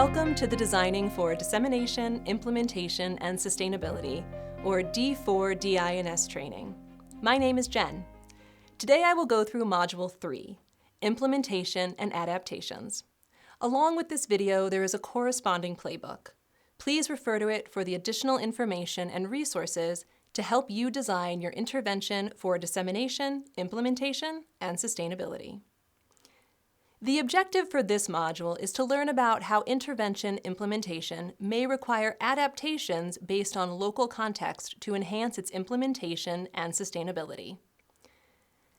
Welcome to the Designing for Dissemination, Implementation, and Sustainability, or D4DI&S training. My name is Jen. Today I will go through Module 3, Implementation and Adaptations. Along with this video, there is a corresponding playbook. Please refer to it for the additional information and resources to help you design your intervention for dissemination, implementation, and sustainability. The objective for this module is to learn about how intervention implementation may require adaptations based on local context to enhance its implementation and sustainability.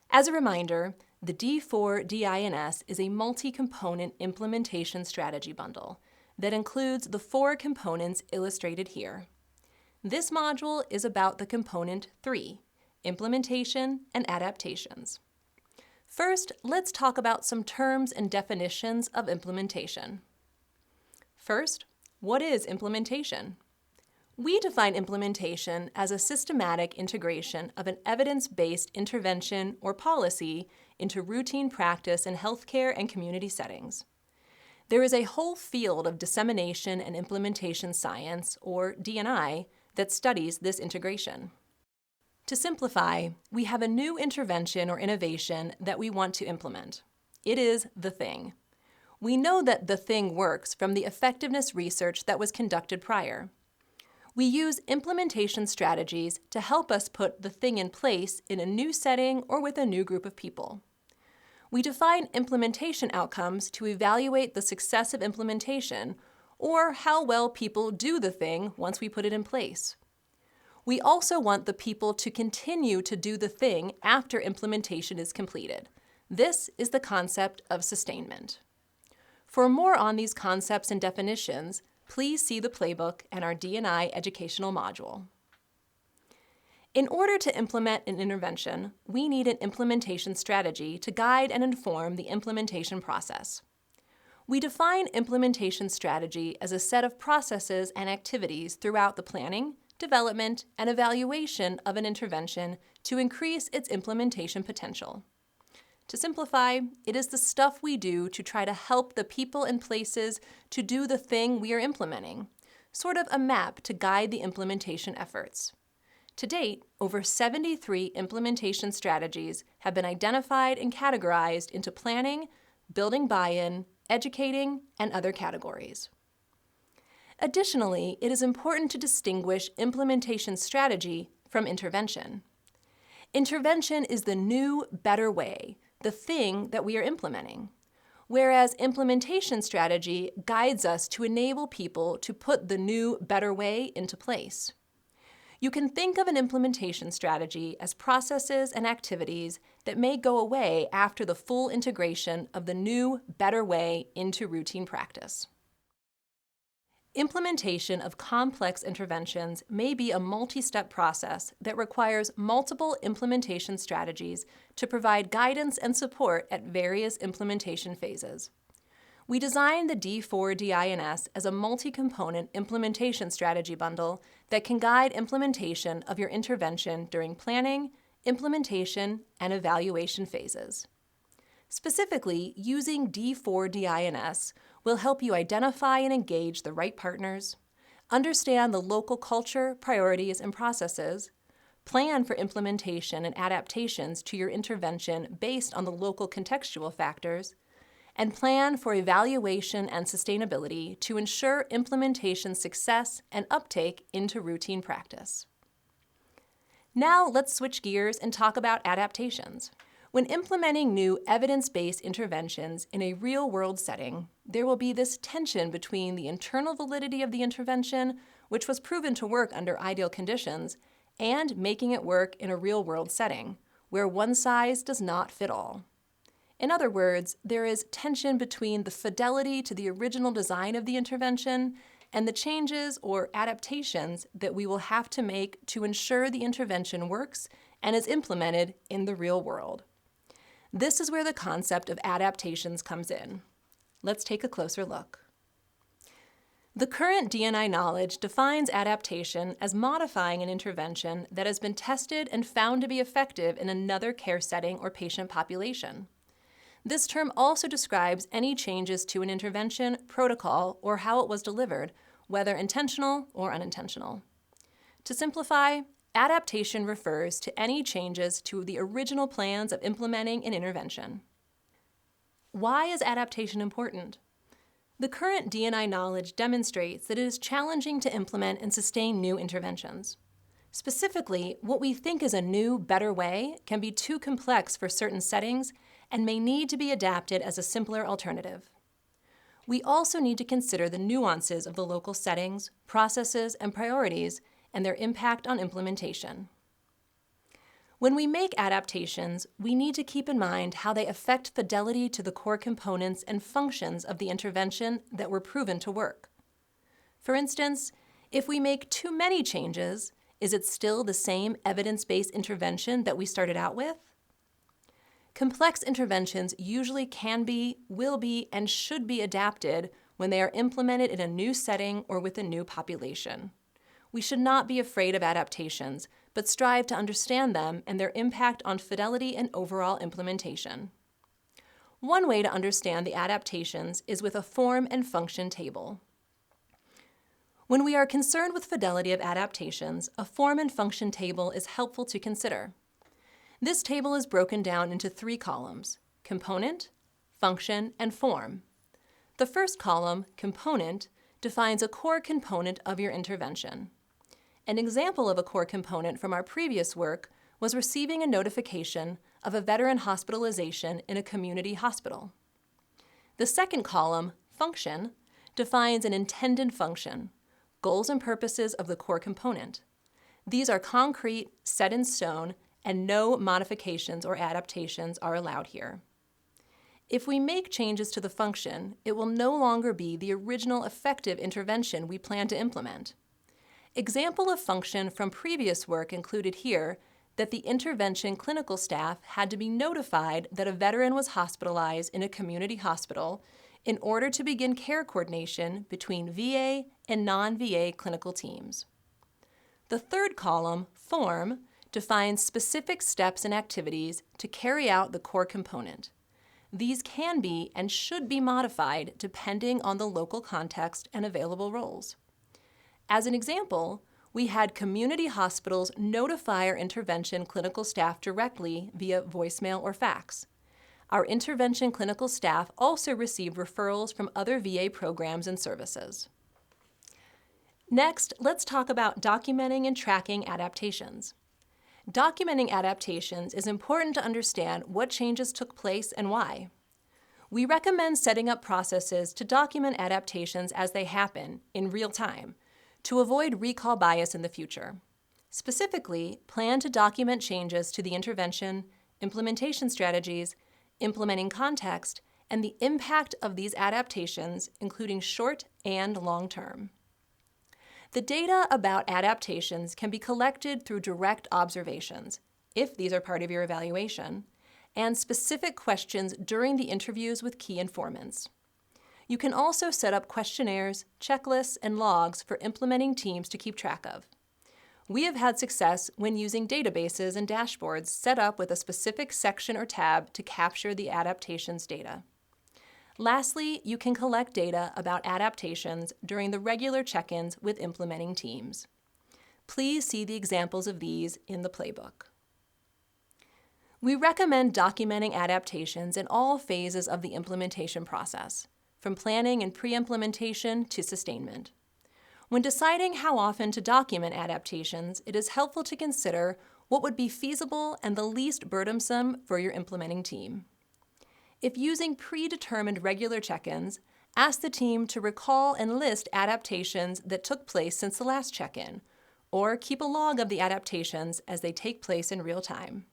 As a reminder, the D4DI&S is a multi-component implementation strategy bundle that includes the 4 components illustrated here. This module is about the component 3, implementation and adaptations. First, let's talk about some terms and definitions of implementation. First, what is implementation? We define implementation as a systematic integration of an evidence-based intervention or policy into routine practice in healthcare and community settings. There is a whole field of dissemination and implementation science, or D&I, that studies this integration. To simplify, we have a new intervention or innovation that we want to implement. It is the thing. We know that the thing works from the effectiveness research that was conducted prior. We use implementation strategies to help us put the thing in place in a new setting or with a new group of people. We define implementation outcomes to evaluate the success of implementation or how well people do the thing once we put it in place. We also want the people to continue to do the thing after implementation is completed. This is the concept of sustainment. For more on these concepts and definitions, please see the playbook and our D&I educational module. In order to implement an intervention, we need an implementation strategy to guide and inform the implementation process. We define implementation strategy as a set of processes and activities throughout the planning, development, and evaluation of an intervention to increase its implementation potential. To simplify, it is the stuff we do to try to help the people and places to do the thing we are implementing, sort of a map to guide the implementation efforts. To date, over 73 implementation strategies have been identified and categorized into planning, building buy-in, educating, and other categories. Additionally, it is important to distinguish implementation strategy from intervention. Intervention is the new, better way, the thing that we are implementing, whereas implementation strategy guides us to enable people to put the new, better way into place. You can think of an implementation strategy as processes and activities that may go away after the full integration of the new, better way into routine practice. Implementation of complex interventions may be a multi-step process that requires multiple implementation strategies to provide guidance and support at various implementation phases. We designed the D4DI&S as a multi-component implementation strategy bundle that can guide implementation of your intervention during planning, implementation, and evaluation phases. Specifically, using D4DI&S will help you identify and engage the right partners, understand the local culture, priorities, and processes, plan for implementation and adaptations to your intervention based on the local contextual factors, and plan for evaluation and sustainability to ensure implementation success and uptake into routine practice. Now let's switch gears and talk about adaptations. When implementing new evidence-based interventions in a real-world setting, there will be this tension between the internal validity of the intervention, which was proven to work under ideal conditions, and making it work in a real-world setting, where one size does not fit all. In other words, there is tension between the fidelity to the original design of the intervention and the changes or adaptations that we will have to make to ensure the intervention works and is implemented in the real world. This is where the concept of adaptations comes in. Let's take a closer look. The current D&I knowledge defines adaptation as modifying an intervention that has been tested and found to be effective in another care setting or patient population. This term also describes any changes to an intervention, protocol, or how it was delivered, whether intentional or unintentional. To simplify, adaptation refers to any changes to the original plans of implementing an intervention. Why is adaptation important? The current D&I knowledge demonstrates that it is challenging to implement and sustain new interventions. Specifically, what we think is a new, better way can be too complex for certain settings and may need to be adapted as a simpler alternative. We also need to consider the nuances of the local settings, processes, and priorities, and their impact on implementation. When we make adaptations, we need to keep in mind how they affect fidelity to the core components and functions of the intervention that were proven to work. For instance, if we make too many changes, is it still the same evidence-based intervention that we started out with? Complex interventions usually can be, will be, and should be adapted when they are implemented in a new setting or with a new population. We should not be afraid of adaptations, but strive to understand them and their impact on fidelity and overall implementation. One way to understand the adaptations is with a form and function table. When we are concerned with fidelity of adaptations, a form and function table is helpful to consider. This table is broken down into 3 columns: component, function, and form. The first column, component, defines a core component of your intervention. An example of a core component from our previous work was receiving a notification of a veteran hospitalization in a community hospital. The second column, function, defines an intended function, goals and purposes of the core component. These are concrete, set in stone, and no modifications or adaptations are allowed here. If we make changes to the function, it will no longer be the original effective intervention we plan to implement. Example of function from previous work included here that the intervention clinical staff had to be notified that a veteran was hospitalized in a community hospital in order to begin care coordination between VA and non-VA clinical teams. The third column, form, defines specific steps and activities to carry out the core component. These can be and should be modified depending on the local context and available roles. As an example, we had community hospitals notify our intervention clinical staff directly via voicemail or fax. Our intervention clinical staff also received referrals from other VA programs and services. Next, let's talk about documenting and tracking adaptations. Documenting adaptations is important to understand what changes took place and why. We recommend setting up processes to document adaptations as they happen in real time to avoid recall bias in the future. Specifically, plan to document changes to the intervention, implementation strategies, implementing context, and the impact of these adaptations, including short and long term. The data about adaptations can be collected through direct observations, if these are part of your evaluation, and specific questions during the interviews with key informants. You can also set up questionnaires, checklists, and logs for implementing teams to keep track of. We have had success when using databases and dashboards set up with a specific section or tab to capture the adaptations data. Lastly, you can collect data about adaptations during the regular check-ins with implementing teams. Please see the examples of these in the playbook. We recommend documenting adaptations in all phases of the implementation process, from planning and pre-implementation to sustainment. When deciding how often to document adaptations, it is helpful to consider what would be feasible and the least burdensome for your implementing team. If using predetermined regular check-ins, ask the team to recall and list adaptations that took place since the last check-in, or keep a log of the adaptations as they take place in real time.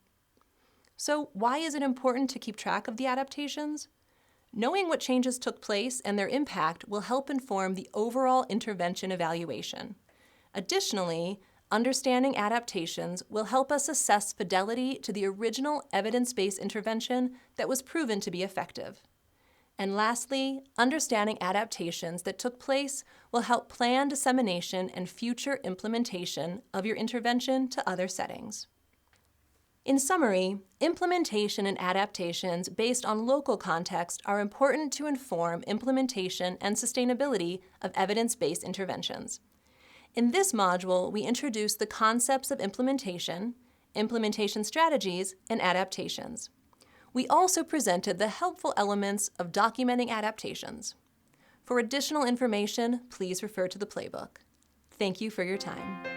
So why is it important to keep track of the adaptations? Knowing what changes took place and their impact will help inform the overall intervention evaluation. Additionally, understanding adaptations will help us assess fidelity to the original evidence-based intervention that was proven to be effective. And lastly, understanding adaptations that took place will help plan dissemination and future implementation of your intervention to other settings. In summary, implementation and adaptations based on local context are important to inform implementation and sustainability of evidence-based interventions. In this module, we introduce the concepts of implementation, implementation strategies, and adaptations. We also presented the helpful elements of documenting adaptations. For additional information, please refer to the playbook. Thank you for your time.